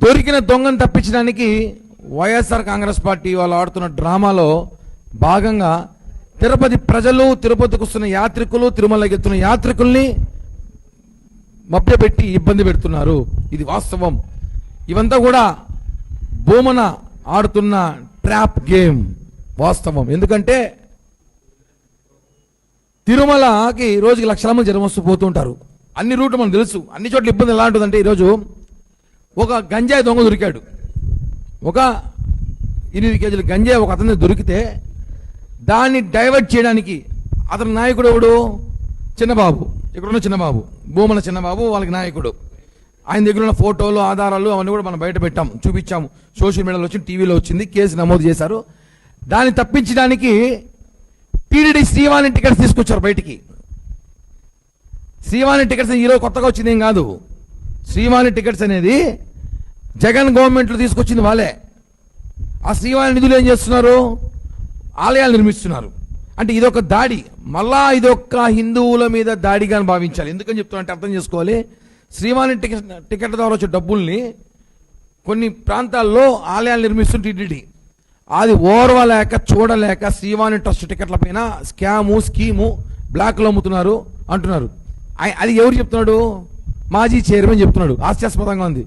దొరికిన దొంగను తప్పించడానికి వైఎస్ఆర్ కాంగ్రెస్ పార్టీ వాళ్ళు ఆడుతున్న డ్రామాలో భాగంగా తిరుపతి ప్రజలు, తిరుపతికి వస్తున్న యాత్రికులు, తిరుమలకి వెళ్తున్న యాత్రికుల్ని మభ్యపెట్టి ఇబ్బంది పెడుతున్నారు. ఇది వాస్తవం. ఇవంతా కూడా భూమన ఆడుతున్న ట్రాప్ గేమ్ వాస్తవం. ఎందుకంటే తిరుమలకి రోజుకి లక్షల మంది జనం వస్తూ పోతుంటారు. అన్ని రూట్లు మనకు తెలుసు. అన్ని చోట్ల ఇబ్బంది ఎలా ఉంటుందంటే, ఈరోజు ఒక గంజాయి దొంగ దొరికాడు. ఒక 8 కేజీల గంజాయి ఒక అతన్ని దొరికితే దాన్ని డైవర్ట్ చేయడానికి అతని నాయకుడు ఎవడు? చిన్నబాబు. ఇక్కడున్న చిన్నబాబు, భూమన చిన్నబాబు వాళ్ళకి నాయకుడు. ఆయన దగ్గర ఉన్న ఫోటోలు, ఆధారాలు అవన్నీ కూడా మనం బయట పెట్టాము, చూపించాము. సోషల్ మీడియాలో వచ్చింది, టీవీలో వచ్చింది, కేసు నమోదు చేశారు. దాన్ని తప్పించడానికి టీడీడీ శ్రీవాణి టికెట్స్ తీసుకొచ్చారు బయటికి. శ్రీవాణి టికెట్స్ ఈరోజు కొత్తగా వచ్చింది ఏం కాదు. శ్రీవాణి టికెట్స్ అనేది జగన్ గవర్నమెంట్లో తీసుకొచ్చింది వాళ్ళే. ఆ శ్రీవాణి నిధులు ఏం చేస్తున్నారు? ఆలయాలు నిర్మిస్తున్నారు. అంటే ఇదొక దాడి, మళ్ళా ఇదొక హిందువుల మీద దాడిగా భావించాలి. ఎందుకని చెప్తున్నా అర్థం చేసుకోవాలి. శ్రీవాణి టికెట్ ద్వారా వచ్చే డబ్బుల్ని కొన్ని ప్రాంతాల్లో ఆలయాలు నిర్మిస్తుంది టీటీడీ. అది ఓర్వలేక చూడలేక శ్రీవాణి ట్రస్ట్ టికెట్ల పైన స్కీము బ్లాక్లో అమ్ముతున్నారు అంటున్నారు. అది ఎవరు చెప్తున్నాడు? మాజీ చైర్మన్ చెప్తున్నాడు. హాస్యాస్పదంగా ఉంది.